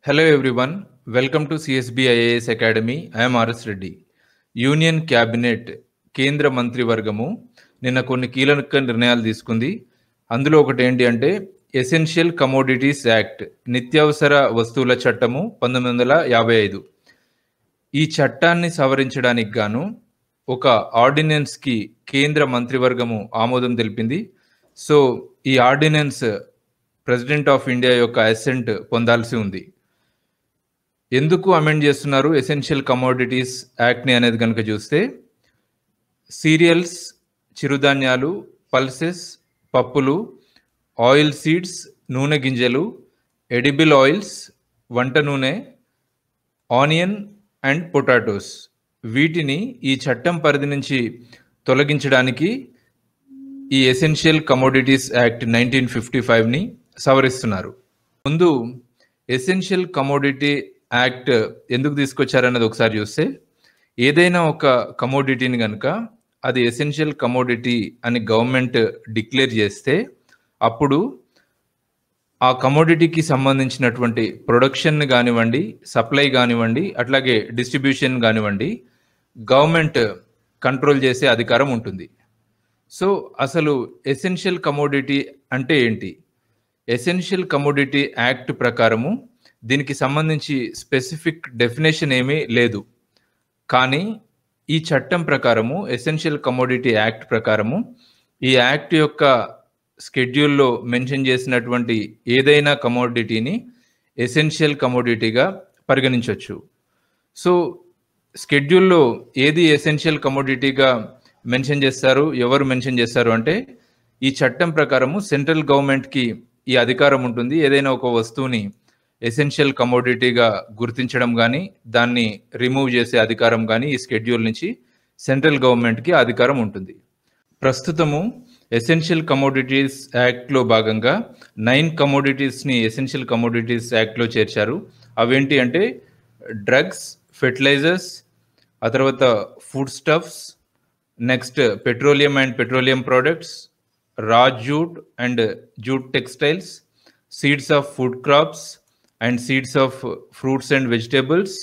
Hello everyone, welcome to CSB IAS Academy. I am RS Reddy. Union cabinet కేంద్ర మంత్రివర్గము నిన్న కొన్ని కీలక నిర్ణయాలు తీసుకుంది. అందులో ఒకటి ఏంటి అంటే ఎసెన్షియల్ కమోడిటీస్ యాక్ట్, నిత్యావసర వస్తువుల చట్టము 1955. ఈ చట్టాన్ని సవరించడానికి గాను ఒక ఆర్డినెన్స్కి కేంద్ర మంత్రివర్గము ఆమోదం తెలిపింది. సో ఈ ఆర్డినెన్స్ ప్రెసిడెంట్ ఆఫ్ ఇండియా యొక్క అసెంట్ పొందాల్సి ఉంది. ఎందుకు అమెండ్ చేస్తున్నారు ఎసెన్షియల్ కమోడిటీస్ యాక్ట్ని అనేది కనుక చూస్తే, సీరియల్స్, చిరుధాన్యాలు, పల్సెస్, పప్పులు, ఆయిల్ సీడ్స్, నూనె గింజలు, ఎడిబుల్ ఆయిల్స్, వంట నూనె, ఆనియన్ అండ్ పొటాటోస్, వీటిని ఈ చట్టం పరిధి నుంచి తొలగించడానికి ఈ ఎసెన్షియల్ కమోడిటీస్ యాక్ట్ 1955ని సవరిస్తున్నారు. ముందు ఎసెన్షియల్ కమోడిటీ యాక్ట్ ఎందుకు తీసుకొచ్చారన్నది ఒకసారి చూస్తే, ఏదైనా ఒక కమోడిటీని కనుక అది ఎసెన్షియల్ కమోడిటీ అని గవర్నమెంట్ డిక్లేర్ చేస్తే, అప్పుడు ఆ కమోడిటీకి సంబంధించినటువంటి ప్రొడక్షన్ కానివ్వండి, సప్లై కానివ్వండి, అట్లాగే డిస్ట్రిబ్యూషన్ కానివ్వండి, గవర్నమెంట్ కంట్రోల్ చేసే అధికారం ఉంటుంది. సో అసలు ఎసెన్షియల్ కమోడిటీ అంటే ఏంటి? ఎసెన్షియల్ కమోడిటీ యాక్ట్ ప్రకారము దీనికి సంబంధించి స్పెసిఫిక్ డెఫినేషన్ ఏమీ లేదు. కానీ ఈ చట్టం ప్రకారము, ఎసెన్షియల్ కమోడిటీ యాక్ట్ ప్రకారము, ఈ యాక్ట్ యొక్క స్కెడ్యూల్లో మెన్షన్ చేసినటువంటి ఏదైనా కమోడిటీని ఎసెన్షియల్ కమోడిటీగా పరిగణించవచ్చు. సో స్కెడ్యూల్లో ఏది ఎసెన్షియల్ కమోడిటీగా మెన్షన్ చేస్తారు, ఎవరు మెన్షన్ చేస్తారు అంటే, ఈ చట్టం ప్రకారము సెంట్రల్ గవర్నమెంట్కి ఈ అధికారం ఉంటుంది. ఏదైనా ఒక వస్తువుని ఎసెన్షియల్ కమోడిటీగా గుర్తించడం కానీ, దాన్ని రిమూవ్ చేసే అధికారం కానీ ఈ స్కెడ్యూల్ నుంచి సెంట్రల్ గవర్నమెంట్కి అధికారం ఉంటుంది. ప్రస్తుతము ఎసెన్షియల్ కమోడిటీస్ యాక్ట్లో భాగంగా 9 కమోడిటీస్ని ఎసెన్షియల్ కమోడిటీస్ యాక్ట్లో చేర్చారు. అవేంటి అంటే డ్రగ్స్, ఫెర్టిలైజర్స్, ఆ తర్వాత food stuffs, next petroleum and petroleum products, raw jute and jute textiles, seeds of food crops and seeds of fruits and vegetables,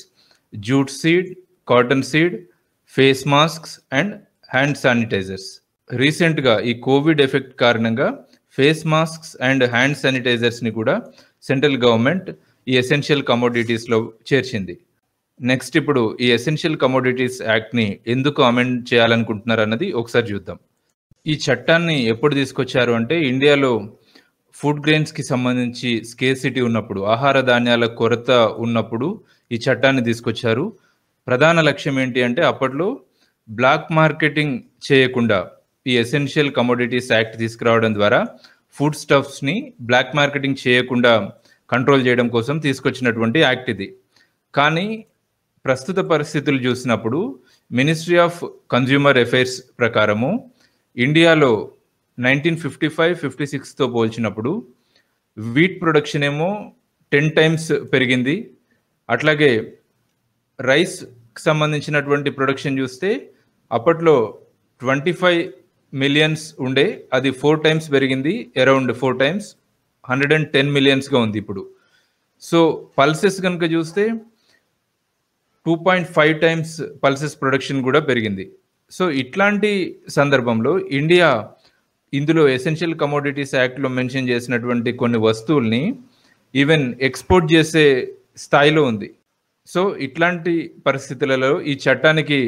jute seed, cotton seed, face masks and hand sanitisers. రీసెంట్గా ఈ COVID effect కారణంగా face masks and hand శానిటైజర్స్ని కూడా central government ఈ essential కమోడిటీస్లో చేర్చింది. Next ఇప్పుడు ఈ ఎసెన్షియల్ కమోడిటీస్ యాక్ట్ని ఎందుకు అమెండ్ చేయాలనుకుంటున్నారు అన్నది ఒకసారి చూద్దాం. ఈ చట్టాన్ని ఎప్పుడు తీసుకొచ్చారు అంటే, ఇండియాలో ఫుడ్ గ్రెయిన్స్కి సంబంధించి స్కేర్సిటీ ఉన్నప్పుడు, ఆహార ధాన్యాల కొరత ఉన్నప్పుడు ఈ చట్టాన్ని తీసుకొచ్చారు. ప్రధాన లక్ష్యం ఏంటి అంటే, అప్పట్లో బ్లాక్ మార్కెటింగ్ చేయకుండా ఈ ఎసెన్షియల్ కమోడిటీస్ యాక్ట్ తీసుకురావడం ద్వారా ఫుడ్ స్టఫ్స్ని బ్లాక్ మార్కెటింగ్ చేయకుండా కంట్రోల్ చేయడం కోసం తీసుకొచ్చినటువంటి యాక్ట్ ఇది. కానీ ప్రస్తుత పరిస్థితులు చూసినప్పుడు మినిస్ట్రీ ఆఫ్ కన్జ్యూమర్ అఫైర్స్ ప్రకారము ఇండియాలో 1955-56తో పోల్చినప్పుడు వీట్ ప్రొడక్షన్ ఏమో 10 times పెరిగింది. అట్లాగే రైస్కి సంబంధించినటువంటి ప్రొడక్షన్ చూస్తే అప్పట్లో 25 millions ఉండే, అది 4 times పెరిగింది, అరౌండ్ 4 times 110 millionsగా ఉంది ఇప్పుడు. సో పల్సెస్ కనుక చూస్తే 2.5 times పల్సెస్ ప్రొడక్షన్ కూడా పెరిగింది. సో ఇట్లాంటి సందర్భంలో ఇండియా ఇందులో ఎసెన్షియల్ కమోడిటీస్ యాక్ట్లో మెన్షన్ చేసినటువంటి కొన్ని వస్తువుల్ని ఈవెన్ ఎక్స్పోర్ట్ చేసే స్థాయిలో ఉంది. సో ఇట్లాంటి పరిస్థితులలో ఈ చట్టానికి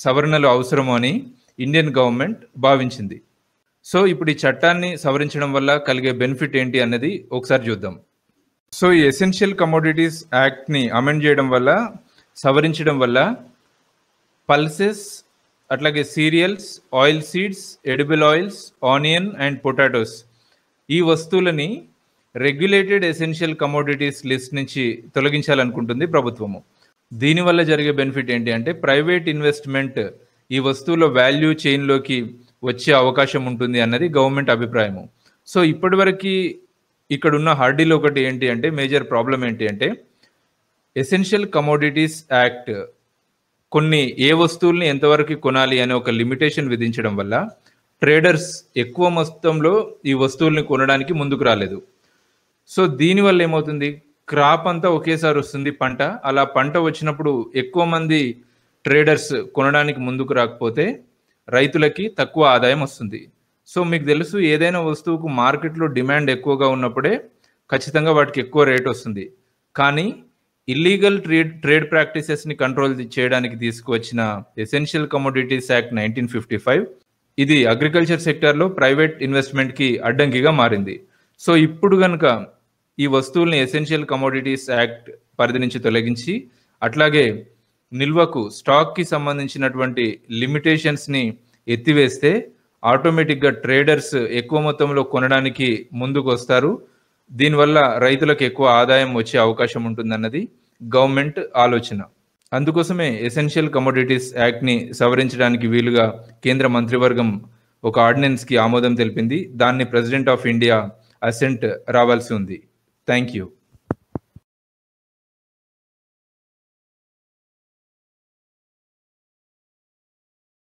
సవరణలు అవసరము అని ఇండియన్ గవర్నమెంట్ భావించింది. సో ఇప్పుడు ఈ చట్టాన్ని సవరించడం వల్ల కలిగే బెనిఫిట్ ఏంటి అన్నది ఒకసారి చూద్దాం. సో ఈ ఎసెన్షియల్ కమోడిటీస్ యాక్ట్ని అమెండ్ చేయడం వల్ల, సవరించడం వల్ల పల్సెస్, అట్లాగే serials, oil seeds, edible oils, onion and potatoes, ఈ వస్తువులని రెగ్యులేటెడ్ ఎసెన్షియల్ కమోడిటీస్ లిస్ట్ నుంచి తొలగించాలనుకుంటుంది ప్రభుత్వము. దీనివల్ల జరిగే బెనిఫిట్ ఏంటి అంటే, ప్రైవేట్ ఇన్వెస్ట్మెంట్ ఈ వస్తువుల వాల్యూ చైన్లోకి వచ్చే అవకాశం ఉంటుంది అన్నది గవర్నమెంట్ అభిప్రాయము. సో ఇప్పటివరకు ఇక్కడ ఉన్న హర్డిల్ ఒకటి ఏంటి అంటే, మేజర్ ప్రాబ్లం ఏంటి అంటే, ఎసెన్షియల్ కమోడిటీస్ యాక్ట్ కొన్ని ఏ వస్తువుల్ని ఎంతవరకు కొనాలి అనే ఒక లిమిటేషన్ విధించడం వల్ల ట్రేడర్స్ ఎక్కువ మొత్తంలో ఈ వస్తువుల్ని కొనడానికి ముందుకు రాలేదు. సో దీనివల్ల ఏమవుతుంది, క్రాప్ అంతా ఒకేసారి వస్తుంది పంట. అలా పంట వచ్చినప్పుడు ఎక్కువ మంది ట్రేడర్స్ కొనడానికి ముందుకు రాకపోతే రైతులకి తక్కువ ఆదాయం వస్తుంది. సో మీకు తెలుసు ఏదైనా వస్తువుకు మార్కెట్‌లో డిమాండ్ ఎక్కువగా ఉన్నప్పుడే ఖచ్చితంగా వాటికి ఎక్కువ రేట్ వస్తుంది. కానీ ఇల్లీగల్ ట్రేడ్ ప్రాక్టీసెస్‌ని కంట్రోల్ చేయడానికి తీసుకువచ్చిన ఎసెన్షియల్ కమోడిటీస్ యాక్ట్ 1955 ఇది అగ్రికల్చర్ సెక్టార్‌లో ప్రైవేట్ ఇన్వెస్ట్‌మెంట్‌కి అడ్డంకిగా మారింది. సో ఇప్పుడు గనుక ఈ వస్తువుల్ని ఎసెన్షియల్ కమోడిటీస్ యాక్ట్ పరిధి నుంచి తొలగించి అట్లాగే నిల్వకు స్టాక్‌కి సంబంధించినటువంటి లిమిటేషన్స్‌ని ఎత్తివేస్తే ఆటోమేటిక్‌గా ట్రేడర్స్ ఎక్కువ మొత్తంలో కొనడానికి ముందుకొస్తారు. దీనివల్ల రైతులకు ఎక్కువ ఆదాయం వచ్చే అవకాశం ఉంటుందన్నది గవర్నమెంట్ ఆలోచన. అందుకోసమే ఎసెన్షియల్ కమోడిటీస్ యాక్ట్‌ని సవరించడానికి వీలుగా కేంద్ర మంత్రివర్గం ఒక ఆర్డినెన్స్‌కి ఆమోదం తెలిపింది. దాన్ని ప్రెసిడెంట్ ఆఫ్ ఇండియా అసెంట్ రావాల్సి ఉంది. Thank you.